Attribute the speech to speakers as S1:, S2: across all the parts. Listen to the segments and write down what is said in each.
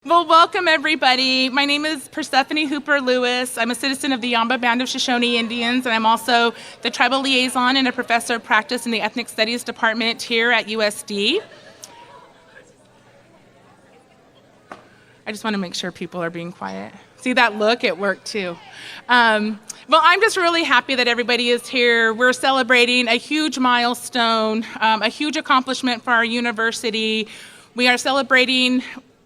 S1: Well, welcome everybody. My name is Persephone Hooper Lewis. I'm a citizen of the Yamba Band of Shoshone Indians, and I'm also the tribal liaison and a professor of practice in the Ethnic Studies Department here at USD. I just want to make sure people are being quiet. See that look? It worked too. Well, I'm just really happy that everybody is here. We're celebrating a huge milestone, a huge accomplishment for our university. We are celebrating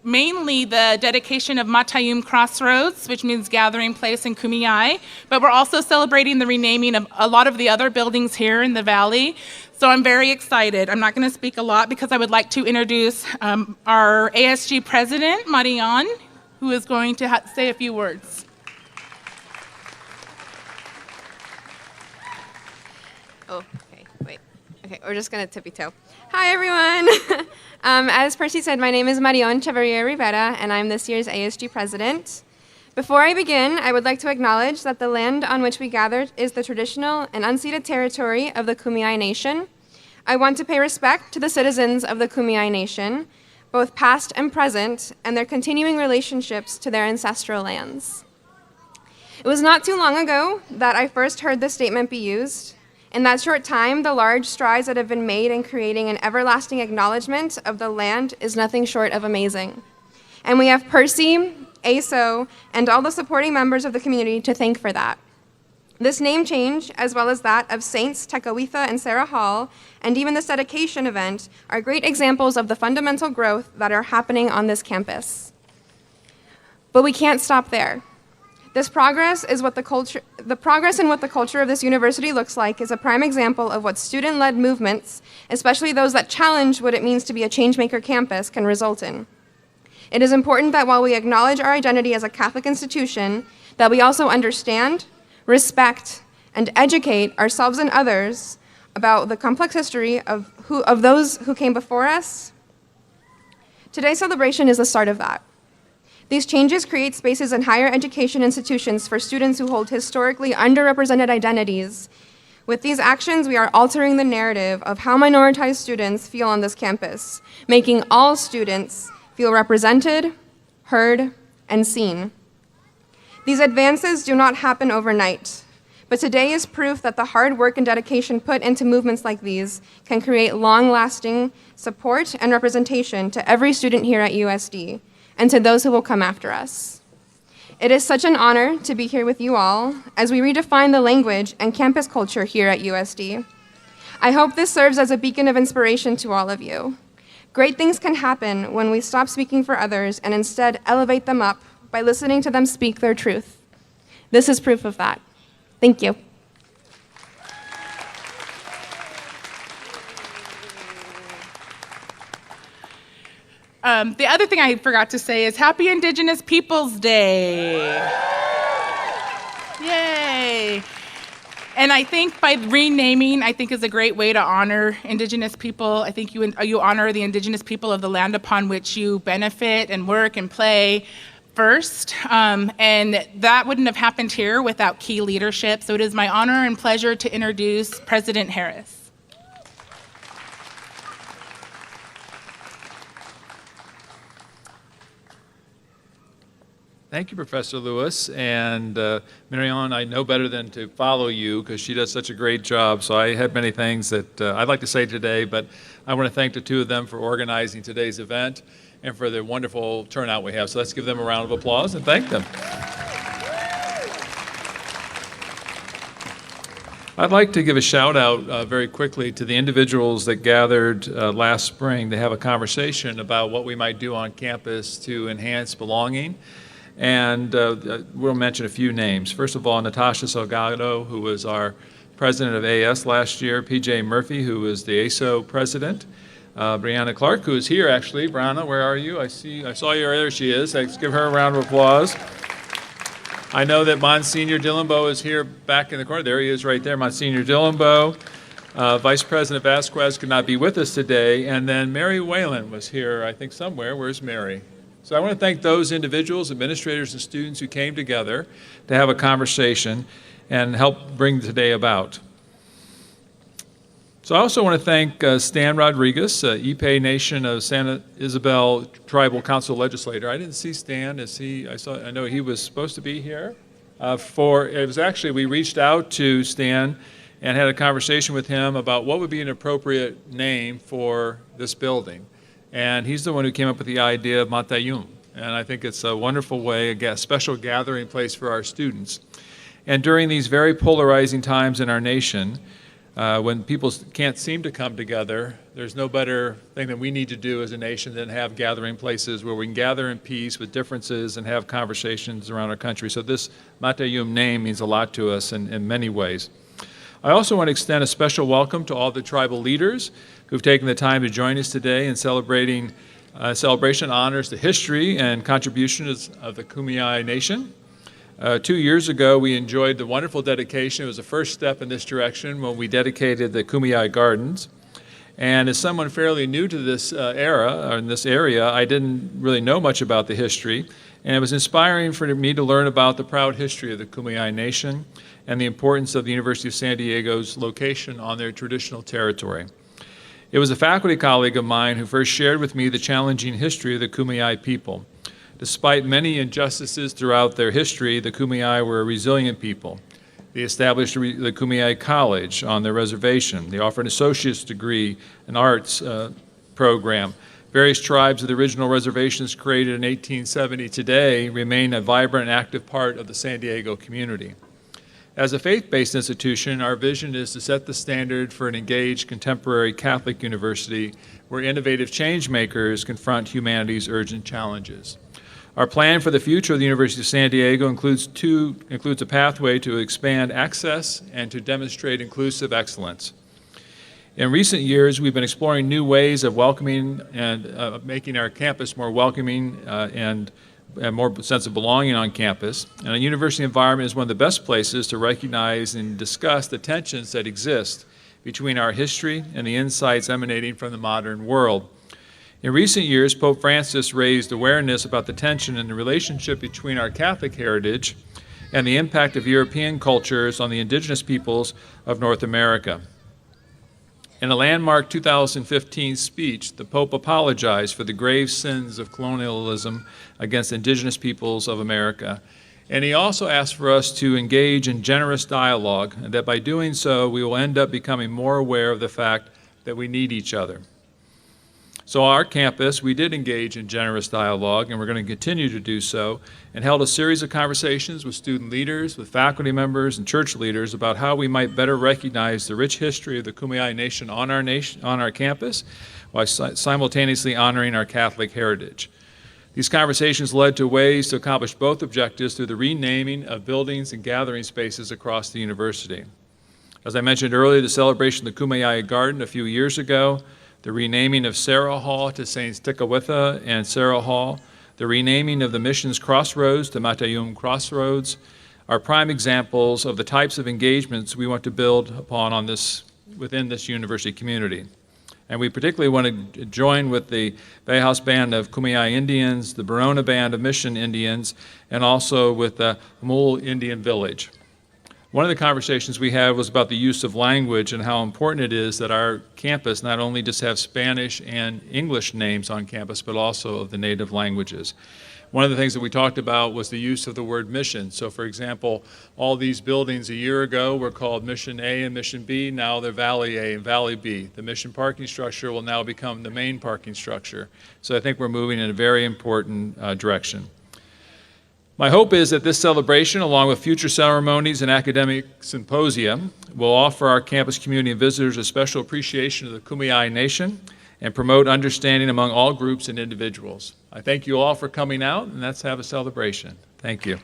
S1: mainly the dedication of Mata'yuum Crossroads, which means gathering place in Kumeyaay, but we're also celebrating the renaming of a lot of the other buildings here in the valley. So I'm very excited. I'm not going to speak a lot because I would like to introduce our ASG president, Mata'yuum, who is going to say a few words.
S2: Oh, okay, wait. Okay, we're just gonna tippy-toe. Hi, everyone. As Percy said, my name is Marion Chavarria-Rivera, and I'm this year's ASG president. Before I begin, I would like to acknowledge that the land on which we gathered is the traditional and unceded territory of the Kumeyaay Nation. I want to pay respect to the citizens of the Kumeyaay Nation, both past and present, and their continuing relationships to their ancestral lands. It was not too long ago that I first heard this statement be used. In that short time, the large strides that have been made in creating an everlasting acknowledgement of the land is nothing short of amazing. And we have Percy, ASO, and all the supporting members of the community to thank for that. This name change, as well as that of Saints Tekawitha and Sarah Hall, and even this dedication event, are great examples of the fundamental growth that are happening on this campus. But we can't stop there. This progress is what the progress in what the culture of this university looks like is a prime example of what student-led movements, especially those that challenge what it means to be a changemaker campus, can result in. It is important that while we acknowledge our identity as a Catholic institution, that we also understand, respect, and educate ourselves and others about the complex history of those who came before us. Today's celebration is the start of that. These changes create spaces in higher education institutions for students who hold historically underrepresented identities. With these actions, we are altering the narrative of how minoritized students feel on this campus, making all students feel represented, heard, and seen. These advances do not happen overnight, but today is proof that the hard work and dedication put into movements like these can create long-lasting support and representation to every student here at USD, and to those who will come after us. It is such an honor to be here with you all as we redefine the language and campus culture here at USD. I hope this serves as a beacon of inspiration to all of you. Great things can happen when we stop speaking for others and instead elevate them up by listening to them speak their truth. This is proof of that. Thank you.
S1: The other thing I forgot to say is Happy Indigenous Peoples Day. Yay. And I think by renaming, I think is a great way to honor Indigenous people. I think you honor the Indigenous people of the land upon which you benefit and work and play first. And that wouldn't have happened here without key leadership. So it is my honor and pleasure to introduce President Harris.
S3: Thank you, Professor Lewis. And Marion, I know better than to follow you because she does such a great job. So I had many things that I'd like to say today, but I want to thank the two of them for organizing today's event and for the wonderful turnout we have. So let's give them a round of applause and thank them. I'd like to give a shout out very quickly to the individuals that gathered last spring to have a conversation about what we might do on campus to enhance belonging. And we'll mention a few names. First of all, Natasha Salgado, who was our president of AS last year, PJ Murphy, who was the ASO president, Brianna Clark, who is here actually. Brianna, where are you? I saw you, there she is. Let's give her a round of applause. I know that Monsignor Dillenbow is here back in the corner. There he is right there, Monsignor Dillenbow. Vice President Vasquez could not be with us today. And then Mary Whalen was here, I think somewhere. Where's Mary? So I want to thank those individuals, administrators, and students who came together to have a conversation and help bring today about. So I also want to thank Stan Rodriguez, Kumeyaay Nation of Santa Isabel Tribal Council legislator. I didn't see Stan. I know he was supposed to be here. We reached out to Stan and had a conversation with him about what would be an appropriate name for this building. And he's the one who came up with the idea of Mata'yuum. And I think it's a wonderful way, a special gathering place for our students. And during these very polarizing times in our nation, when people can't seem to come together, there's no better thing that we need to do as a nation than have gathering places where we can gather in peace with differences and have conversations around our country. So this Mata'yuum name means a lot to us in many ways. I also want to extend a special welcome to all the tribal leaders who've taken the time to join us today in celebration honors the history and contributions of the Kumeyaay Nation. 2 years ago, we enjoyed the wonderful dedication. It was the first step in this direction when we dedicated the Kumeyaay Gardens. And as someone fairly new to this in this area, I didn't really know much about the history. And it was inspiring for me to learn about the proud history of the Kumeyaay Nation and the importance of the University of San Diego's location on their traditional territory. It was a faculty colleague of mine who first shared with me the challenging history of the Kumeyaay people. Despite many injustices throughout their history, the Kumeyaay were a resilient people. They established the Kumeyaay College on their reservation. They offered an associate's degree, an arts program. Various tribes of the original reservations created in 1870 today remain a vibrant and active part of the San Diego community. As a faith-based institution, our vision is to set the standard for an engaged contemporary Catholic university where innovative change makers confront humanity's urgent challenges. Our plan for the future of the University of San Diego includes a pathway to expand access and to demonstrate inclusive excellence. In recent years, we've been exploring new ways of welcoming and making our campus more welcoming and more sense of belonging on campus. And a university environment is one of the best places to recognize and discuss the tensions that exist between our history and the insights emanating from the modern world. In recent years, Pope Francis raised awareness about the tension in the relationship between our Catholic heritage and the impact of European cultures on the indigenous peoples of North America. In a landmark 2015 speech, the Pope apologized for the grave sins of colonialism against indigenous peoples of America. And he also asked for us to engage in generous dialogue, and that by doing so, we will end up becoming more aware of the fact that we need each other. So our campus, we did engage in generous dialogue, and we're going to continue to do so, and held a series of conversations with student leaders, with faculty members, and church leaders about how we might better recognize the rich history of the Kumeyaay Nation on our campus, while simultaneously honoring our Catholic heritage. These conversations led to ways to accomplish both objectives through the renaming of buildings and gathering spaces across the university. As I mentioned earlier, the celebration of the Kumeyaay Garden a few years ago, the renaming of Sarah Hall to Saints Tikawitha and Sarah Hall, the renaming of the Mission Crossroads to Mata'yuum Crossroads, are prime examples of the types of engagements we want to build upon within this university community. And we particularly want to join with the Bay House Band of Kumeyaay Indians, the Barona Band of Mission Indians, and also with the Hamul Indian Village. One of the conversations we had was about the use of language and how important it is that our campus not only just have Spanish and English names on campus, but also of the native languages. One of the things that we talked about was the use of the word mission. So for example, all these buildings a year ago were called Mission A and Mission B. Now they're Valley A and Valley B. The mission parking structure will now become the main parking structure. So I think we're moving in a very important direction. My hope is that this celebration, along with future ceremonies and academic symposia, will offer our campus community and visitors a special appreciation of the Kumeyaay Nation and promote understanding among all groups and individuals. I thank you all for coming out, and let's have a celebration. Thank you.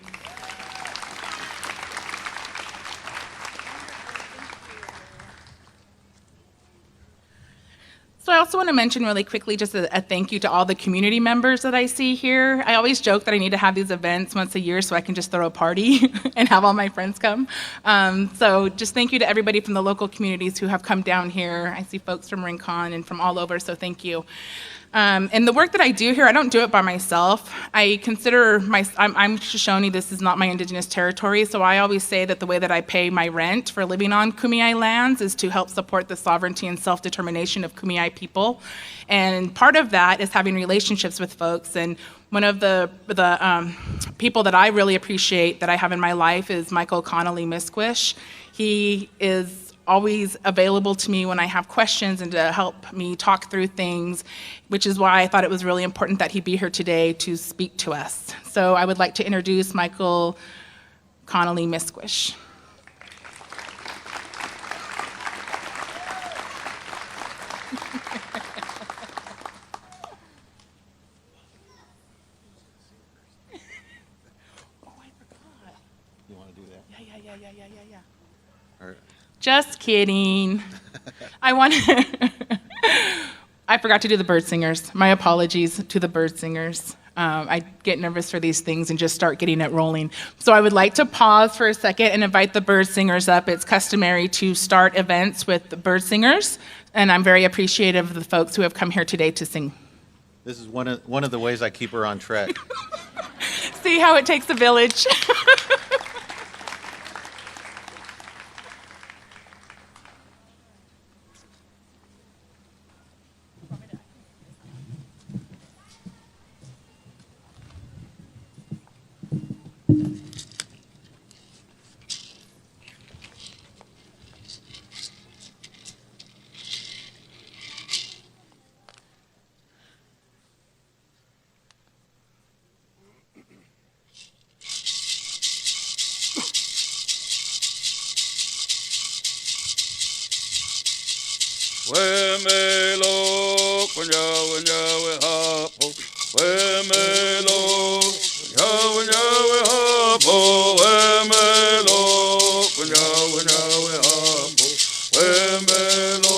S1: So I also want to mention really quickly just a thank you to all the community members that I see here. I always joke that I need to have these events once a year so I can just throw a party and have all my friends come. So just thank you to everybody from the local communities who have come down here. I see folks from Rincon and from all over, so thank you. And the work that I do here, I don't do it by myself. I consider I'm Shoshone, this is not my indigenous territory, so I always say that the way that I pay my rent for living on Kumeyaay lands is to help support the sovereignty and self-determination of Kumeyaay people. And part of that is having relationships with folks. And one of the people that I really appreciate that I have in my life is Michael Connolly Misquish. He is always available to me when I have questions and to help me talk through things, which is why I thought it was really important that he be here today to speak to us. So I would like to introduce Michael Connolly Misquish. Just kidding. I forgot to do the bird singers. My apologies to the bird singers. I get nervous for these things and just start getting it rolling. So I would like to pause for a second and invite the bird singers up. It's customary to start events with the bird singers, and I'm very appreciative of the folks who have come here today to sing.
S4: This is one of the ways I keep her on track.
S1: See how it takes a village.
S5: Wemelo, kunyawe hapo. Wemelo, kunyawe hapo. Wemelo, kunyawe hapo. Wemelo,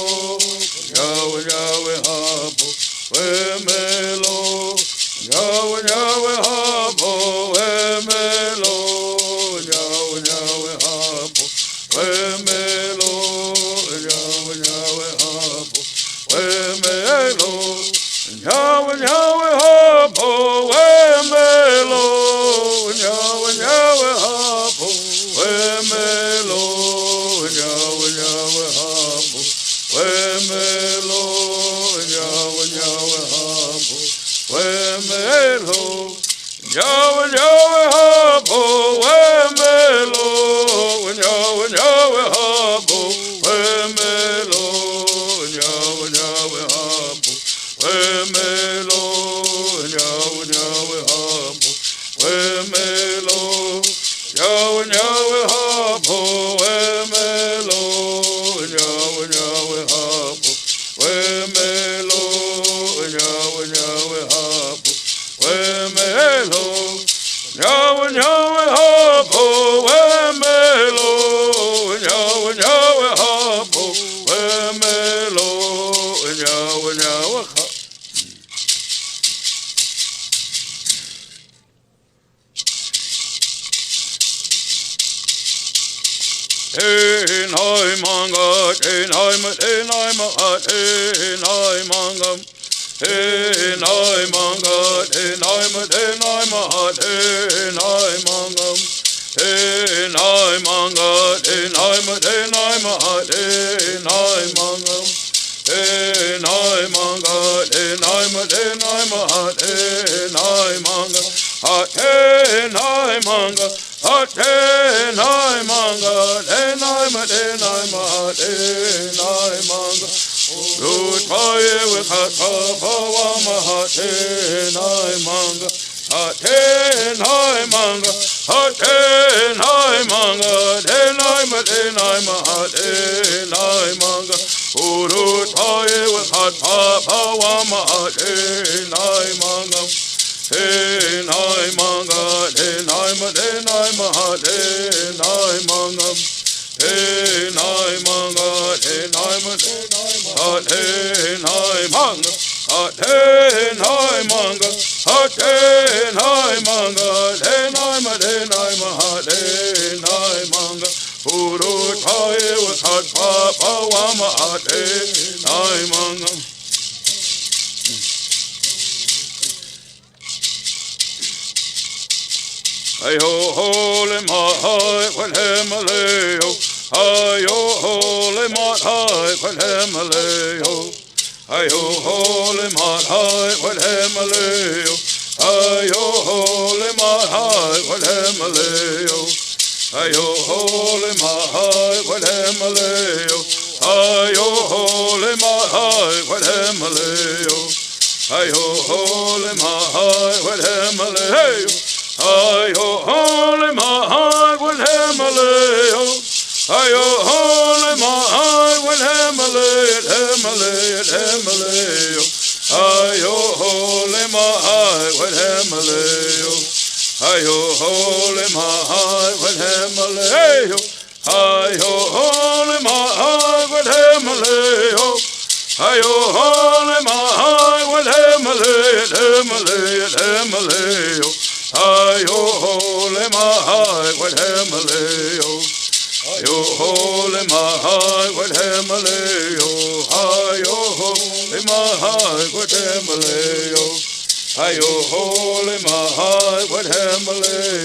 S5: kunyawe hapo. Wemelo, kunyawe hapo. Wemelo, kunyawe hapo. Wemelo, Wemelo, nyawe hapo, wemelo, nyawe hapo, wemelo, nyawe hapo, wemelo, nyawe hapo, wemelo, nyawe hapo, wemelo, nyawe hapo, wemelo. Wemelo, nyawe hapo. Wemelo, nyawe hapo. Wemelo, nyawe hapo. Wemelo, nyawe hapo. Wemelo, nyawe hapo. Wemelo, nyawe hapo. Wemelo, nyawe hapo. Enai manga, enai manga, enai manga, enai manga, enai manga, enai manga, enai manga, enai manga, enai manga, enai manga, enai manga, enai manga, enai manga, enai manga, enai manga. Atenai manga, enai manga. Rutaye with hatapawa mahatenai manga. Atenai manga, enai mahatenai manga. Rutaye with hatapawa mahatenai manga. Enai manga, enai manga, enai manga, enai manga, enai manga, enai manga, enai manga, enai manga, enai manga, enai manga, enai manga. Uru tae with hot papa wama enai manga. Ayo holy mahai wal Himalaya. Ayo holy mahai wal Himalaya. Ayo holy mahai wal Himalaya. Ayo holy mahai wal Himalaya. Ayo holy mahai wal Himalaya. Ayo holy mahai wal Himalaya. Ayo holy mahai wal Himalaya. Ayo holy mahai wal Himalaya. Ayo holy mahai wal Himalaya. Himalaya, Himalaya. Ayo holy mahai wal Himalaya. Ayo holy mahai wal Himalaya. Ayo holy mahai wal Himalaya. Ayo holy mahai wal Himalaya. Himalaya, Himalaya. Ayo holy mahai wal Himalaya. Ayo holy mahai wal Himalaya. Ayo holy mahai wal Himalaya. Ayo holy mahai wal Himalaya.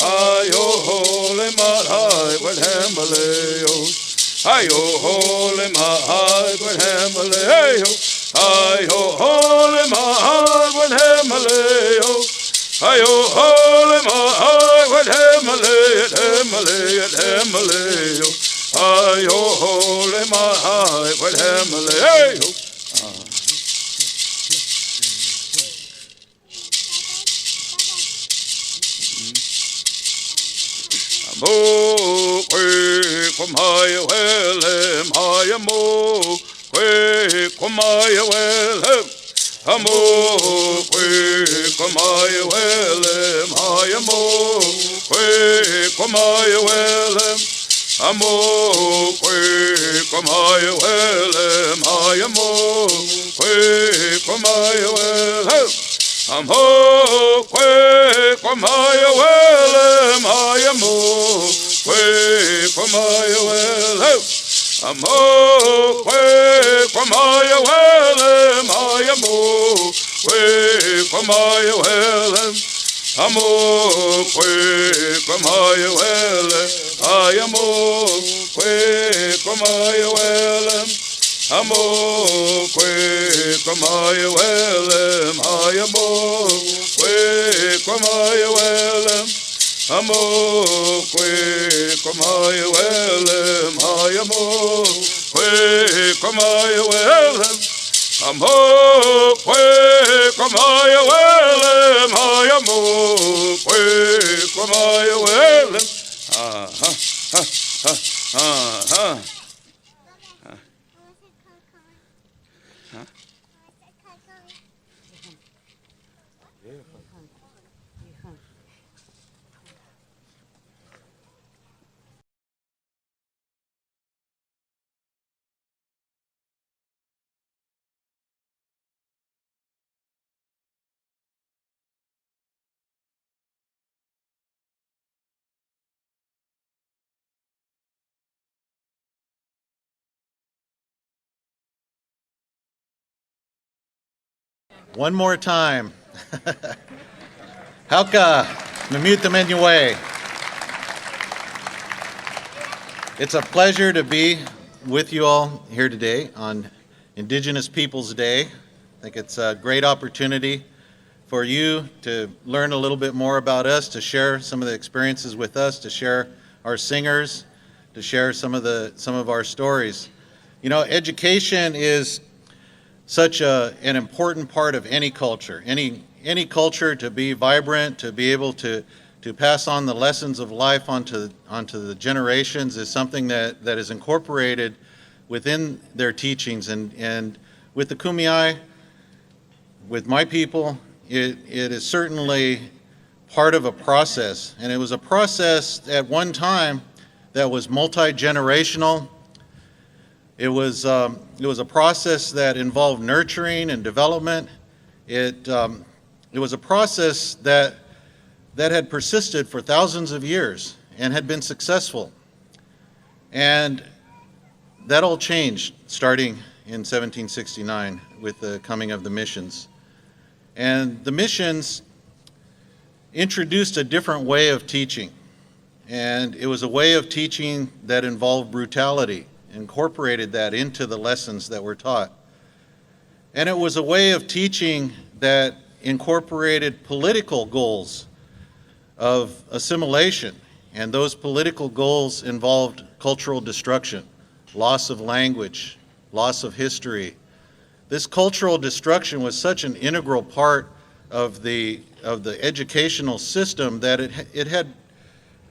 S5: Ayo holy mahai wal Himalaya. Ayo holy mahai wal Himalaya. Ayo holy mahai wal Himalaya. Ayo holy mahai wal Himalaya. Himalaya, Himalaya. Ayo holy mahai wal Himalaya. Mo kwe kumaya welem haya mo kwe kumaya welem amo kwe kumaya welem haya mo kwe kumaya welem amo kwe kumaya welem haya mo kwe kumaya welem amo kwe kumaya welem haya mo kwe kumaya welem amo kwe kumaya welem haya mo kwe kumaya welem amo kwe kumaya welem haya mo kwe kumaya welem amo kwe kumaya welem haya mo kwe kumaya welem amo kwe kumaya welem haya mo kwe kumaya welem amo kwe kumaya welem haya mo kwe kumaya welem
S4: One more time. Halka, Mata'yuum. It's a pleasure to be with you all here today on Indigenous Peoples Day. I think it's a great opportunity for you to learn a little bit more about us, to share some of the experiences with us, to share our singers, to share some of our stories. You know, education is such an important part of any culture. Any culture, to be vibrant, to be able to pass on the lessons of life onto the generations, is something that is incorporated within their teachings. And with the Kumeyaay, with my people, it is certainly part of a process. And it was a process at one time that was multi-generational. It was a process that involved nurturing and development. It was a process that had persisted for thousands of years and had been successful. And that all changed starting in 1769 with the coming of the missions. And the missions introduced a different way of teaching. And it was a way of teaching that involved brutality, incorporated that into the lessons that were taught. And it was a way of teaching that incorporated political goals of assimilation. And those political goals involved cultural destruction, loss of language, loss of history. This cultural destruction was such an integral part of the educational system that it had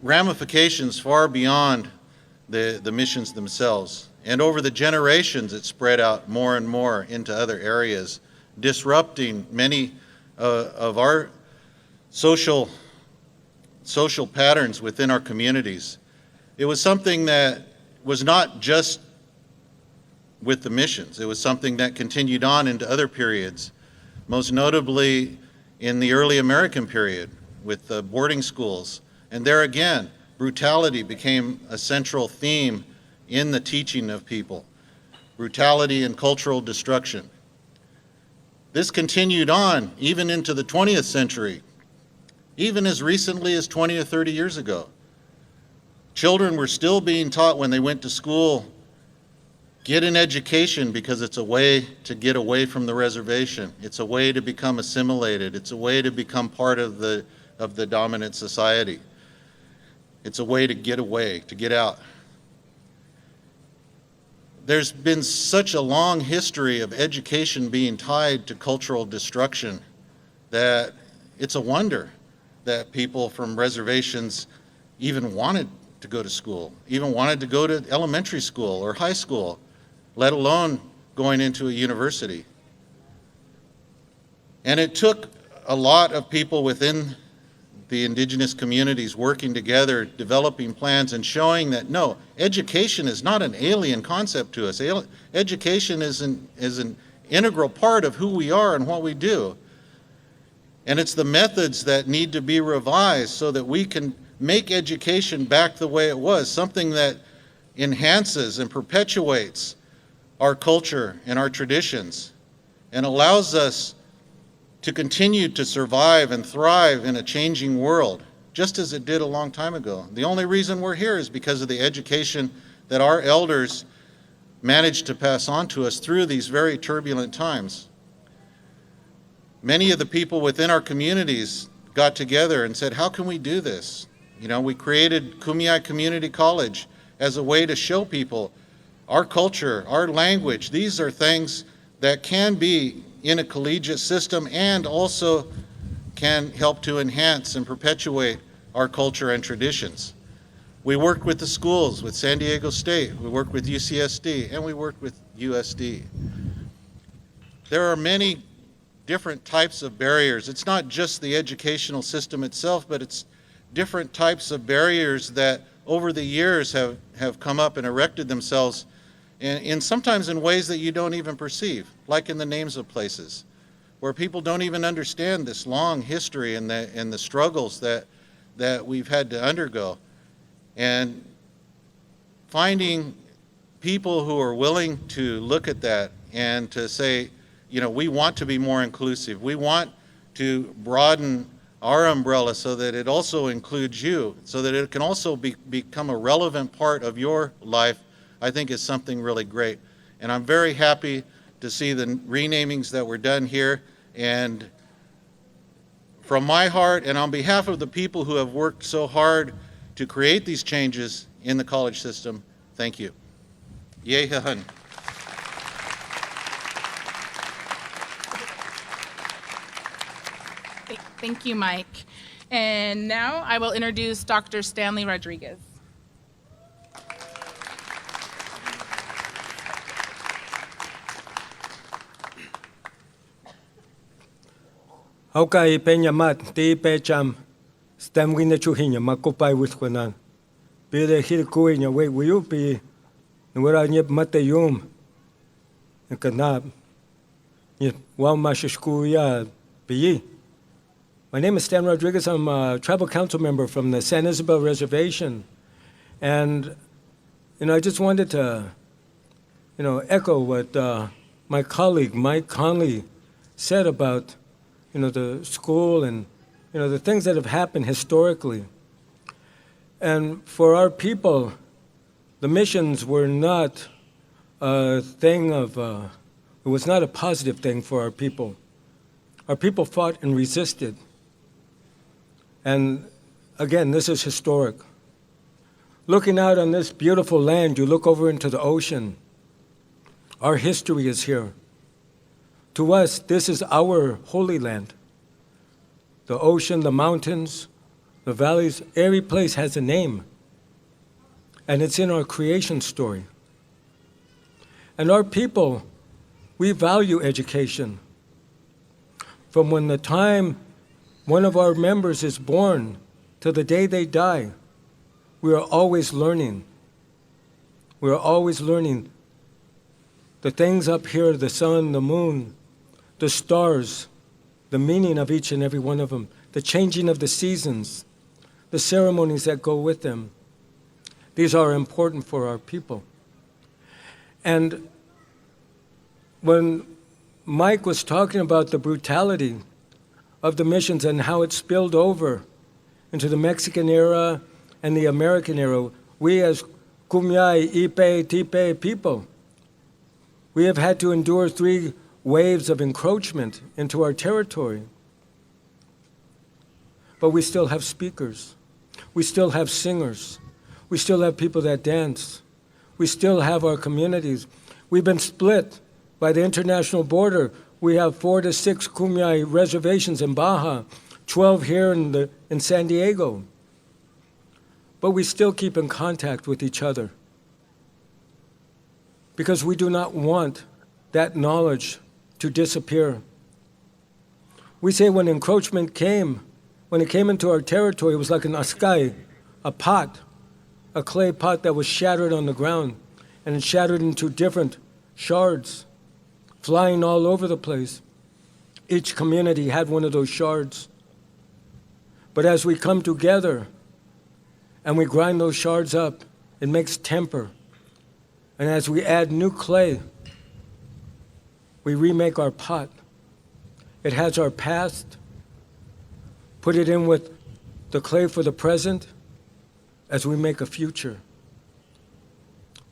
S4: ramifications far beyond the missions themselves. And over the generations, it spread out more and more into other areas, disrupting many of our social patterns within our communities. It was something that was not just with the missions. It was something that continued on into other periods, most notably in the early American period with the boarding schools. And there again, brutality became a central theme in the teaching of people. Brutality and cultural destruction. This continued on even into the 20th century, even as recently as 20 or 30 years ago. Children were still being taught when they went to school, get an education because it's a way to get away from the reservation. It's a way to become assimilated. It's a way to become part of the dominant society. It's a way to get away, to get out. There's been such a long history of education being tied to cultural destruction that it's a wonder that people from reservations even wanted to go to school, even wanted to go to elementary school or high school, let alone going into a university. And it took a lot of people within the indigenous communities working together, developing plans and showing that no, education is not an alien concept to us. Education is an integral part of who we are and what we do. And it's the methods that need to be revised so that we can make education back the way it was, something that enhances and perpetuates our culture and our traditions and allows us to continue to survive and thrive in a changing world, just as it did a long time ago. The only reason we're here is because of the education that our elders managed to pass on to us through these very turbulent times. Many of the people within our communities got together and said, how can we do this? You know, we created Kumeyaay Community College as a way to show people our culture, our language. These are things that can be in a collegiate system and also can help to enhance and perpetuate our culture and traditions. We worked with the schools, with San Diego State, we worked with UCSD, and we worked with USD. There are many different types of barriers. It's not just the educational system itself, but it's different types of barriers that over the years have come up and erected themselves and sometimes in ways that you don't even perceive, like in the names of places, where people don't even understand this long history and the struggles that we've had to undergo. And finding people who are willing to look at that and to say, you know, we want to be more inclusive. We want to broaden our umbrella so that it also includes you, so that it can also become a relevant part of your life, I think is something really great. And I'm very happy to see the renamings that were done here. And from my heart and on behalf of the people who have worked so hard to create these changes in the college system, thank you. Yehahan.
S1: Thank you, Mike. And now I will introduce Dr. Stanley Rodriguez.
S6: Haukai peña mat ti pecham stem wina chuhinya makopai wisquanan. Pile hirkuinya we wiyupi nwera nyep Mata'yuum kanab nyep wamashishkuya pi. My name is Stan Rodriguez. I'm a tribal council member from the San Isabel Reservation. And, I just wanted to, echo what my colleague, Mike Conley, said about, the school and the things that have happened historically. And for our people, the missions were not a thing of, it was not a positive thing for our people. Our people fought and resisted. And again, this is historic. Looking out on this beautiful land, you look over into the ocean. Our history is here. To us, this is our holy land. The ocean, the mountains, the valleys, every place has a name. And it's in our creation story. And our people, we value education. From when the time one of our members is born to the day they die, we are always learning. We are always learning the things up here, the sun, the moon, the stars, the meaning of each and every one of them, the changing of the seasons, the ceremonies that go with them. These are important for our people. And when Mike was talking about the brutality of the missions and how it spilled over into the Mexican era and the American era, we as Kumeyaay, Ipe, Tipe people, we have had to endure 3 waves of encroachment into our territory. But we still have speakers. We still have singers. We still have people that dance. We still have our communities. We've been split by the international border. We have 4 to 6 Kumeyaay reservations in Baja, 12 here in San Diego. But we still keep in contact with each other because we do not want that knowledge to disappear. We say when encroachment came, when it came into our territory, it was like an askai, a pot, a clay pot that was shattered on the ground, and it shattered into different shards, flying all over the place. Each community had one of those shards. But as we come together and we grind those shards up, it makes temper. And as we add new clay, we remake our pot. It has our past, put it in with the clay for the present as we make a future.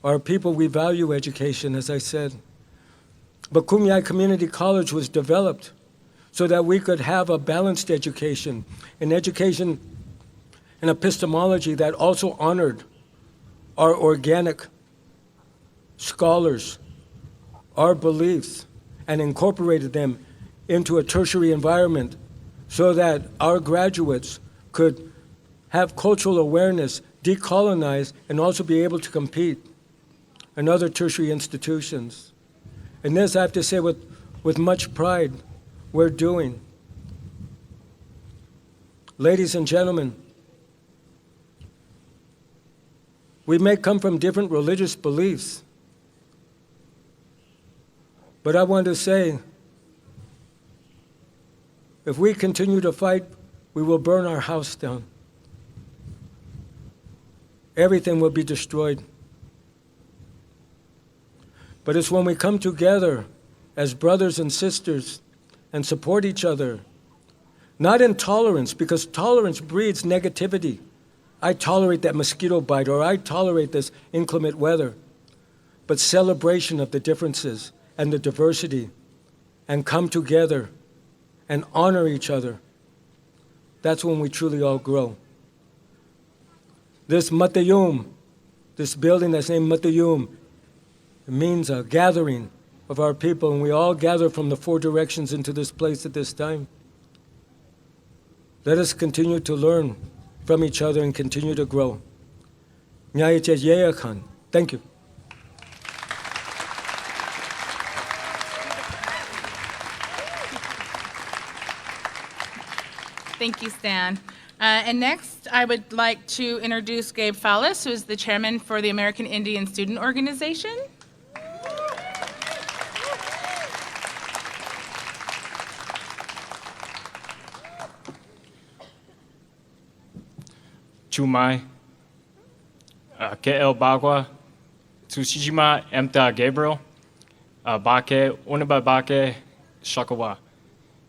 S6: Our people, we value education, as I said. But Kumeyaay Community College was developed so that we could have a balanced education, an education and epistemology that also honored our organic scholars, our beliefs, and incorporated them into a tertiary environment so that our graduates could have cultural awareness, decolonize, and also be able to compete in other tertiary institutions. And this, I have to say with much pride, we're doing. Ladies and gentlemen, we may come from different religious beliefs, but I want to say, if we continue to fight, we will burn our house down. Everything will be destroyed. But it's when we come together as brothers and sisters and support each other, not in tolerance, because tolerance breeds negativity. I tolerate that mosquito bite, or I tolerate this inclement weather, but celebration of the differences and the diversity, and come together and honor each other. That's when we truly all grow. This Mata'yuum, this building that's named Mata'yuum, it means a gathering of our people, and we all gather from the 4 directions into this place at this time. Let us continue to learn from each other and continue to grow. Thank you.
S1: Thank you, Stan. And next, I would like to introduce Gabe Fallis, who is the chairman for the American Indian Student Organization.
S7: Chumai, Ke'el Bagua, Tsushima Emta Gabriel, Bake, Unaba Bake, Shakawa.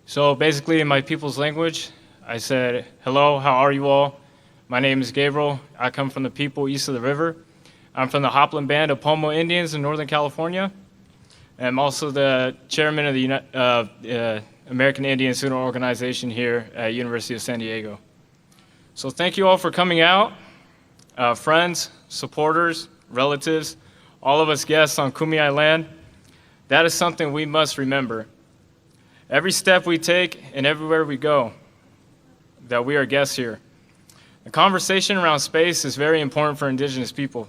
S7: So basically, in my people's language, I said, hello, how are you all? My name is Gabriel. I come from the people east of the river. I'm from the Hopland Band of Pomo Indians in Northern California. I'm also the chairman of the American Indian Student Organization here at University of San Diego. So thank you all for coming out, friends, supporters, relatives, all of us guests on Kumeyaay land. That is something we must remember. Every step we take and everywhere we go, that we are guests here. The conversation around space is very important for Indigenous people.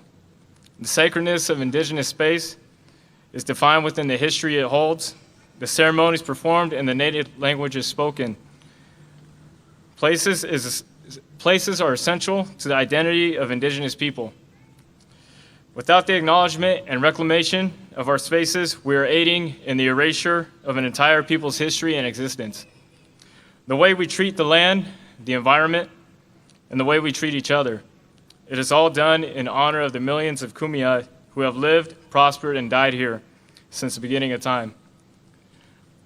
S7: The sacredness of Indigenous space is defined within the history it holds, the ceremonies performed, and the native languages spoken. Places are essential to the identity of Indigenous people. Without the acknowledgement and reclamation of our spaces, we are aiding in the erasure of an entire people's history and existence. The way we treat the land, the environment, and the way we treat each other. It is all done in honor of the millions of Kumeyaay who have lived, prospered, and died here since the beginning of time.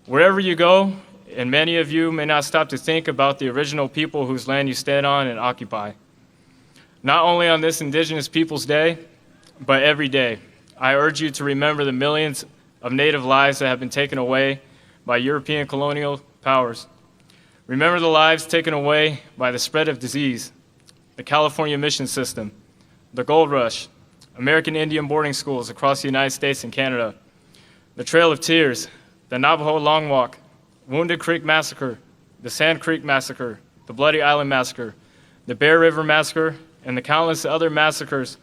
S7: Wherever you go, and many of you may not stop to think about the original people whose land you stand on and occupy. Not only on this Indigenous Peoples Day, but every day, I urge you to remember the millions of Native lives that have been taken away by European colonial powers. Remember the lives taken away by the spread of disease, the California mission system, the gold rush, American Indian boarding schools across the United States and Canada, the Trail of Tears, the Navajo Long Walk, Wounded Creek Massacre, the Sand Creek Massacre, the Bloody Island Massacre, the Bear River Massacre, and the countless other massacres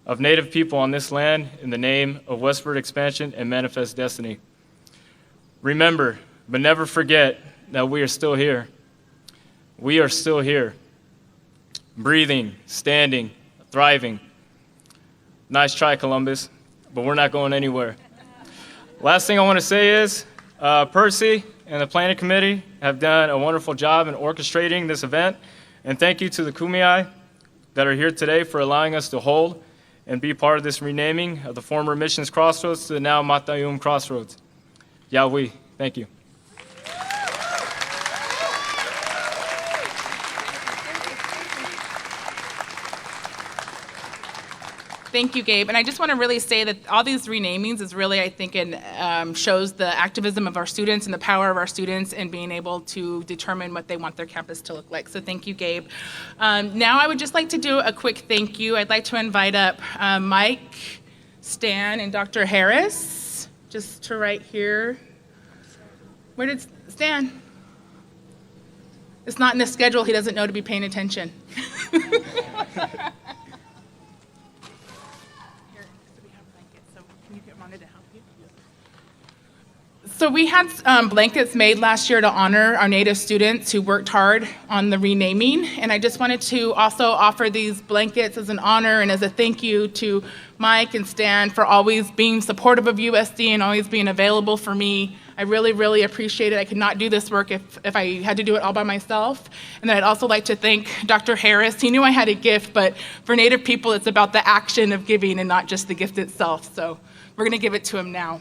S7: of Native people on this land in the name of westward expansion and manifest destiny. Remember, but never forget that we are still here. We are still here, breathing, standing, thriving. Nice try, Columbus, but we're not going anywhere. Last thing I want to say is, Percy and the planning committee have done a wonderful job in orchestrating this event, and thank you to the Kumeyaay that are here today for allowing us to hold and be part of this renaming of the former Mission Crossroads to the now Mata'yuum Crossroads. Yahweh, thank you.
S1: Thank you, Gabe. And I just want to really say that all these renamings is really, I think, shows the activism of our students and the power of our students in being able to determine what they want their campus to look like. So thank you, Gabe. Now I would just like to do a quick thank you. I'd like to invite up Mike, Stan, and Dr. Harris, just to right here. Where did Stan? It's not in the schedule. He doesn't know to be paying attention. So we had blankets made last year to honor our Native students who worked hard on the renaming, and I just wanted to also offer these blankets as an honor and as a thank you to Mike and Stan for always being supportive of USD and always being available for me. I really, really appreciate it. I could not do this work if I had to do it all by myself. And then I'd also like to thank Dr. Harris. He knew I had a gift, but for Native people, it's about the action of giving and not just the gift itself. So we're going to give it to him now.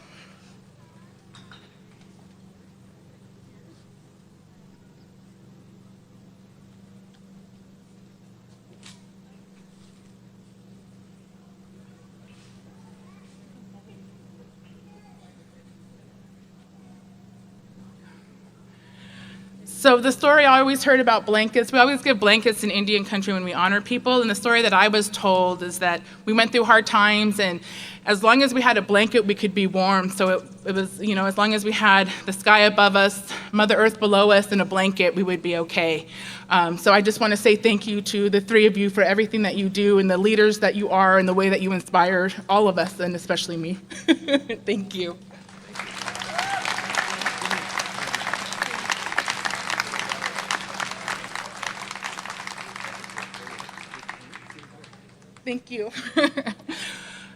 S1: So the story I always heard about blankets, we always give blankets in Indian country when we honor people, and the story that I was told is that we went through hard times, and as long as we had a blanket, we could be warm. So it was, as long as we had the sky above us, Mother Earth below us, and a blanket, we would be okay. So I just want to say thank you to the three of you for everything that you do and the leaders that you are and the way that you inspire all of us, and especially me. Thank you. Thank you.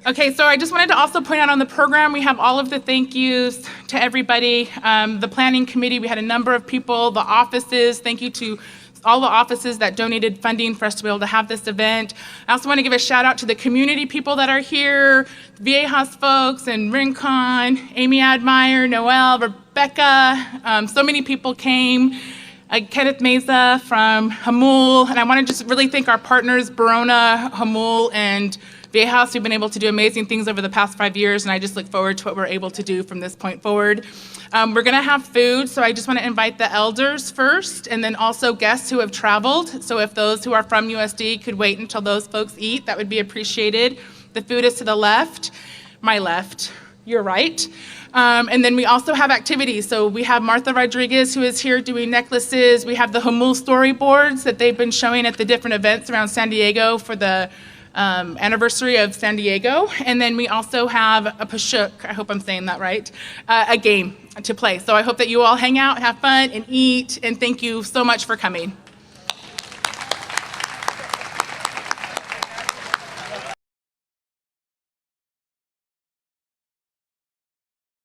S1: Okay, so I just wanted to also point out on the program, we have all of the thank yous to everybody. The planning committee, we had a number of people, the offices, thank you to all the offices that donated funding for us to be able to have this event. I also want to give a shout out to the community people that are here, Viejas folks and Rincon, Amy Admire, Noel, Rebecca, so many people came. Kenneth Meza from Hamul, and I want to just really thank our partners, Barona, Hamul, and Viejas, who've been able to do amazing things over the past 5 years, and I just look forward to what we're able to do from this point forward. We're going to have food, so I just want to invite the elders first, and then also guests who have traveled. So if those who are from USD could wait until those folks eat, that would be appreciated. The food is to the left, my left, your right. And then we also have activities. So we have Martha Rodriguez, who is here doing necklaces. We have the Hamul storyboards that they've been showing at the different events around San Diego for the anniversary of San Diego. And then we also have a pashuk, I hope I'm saying that right, a game to play. So I hope that you all hang out, have fun, and eat, and thank you so much for coming.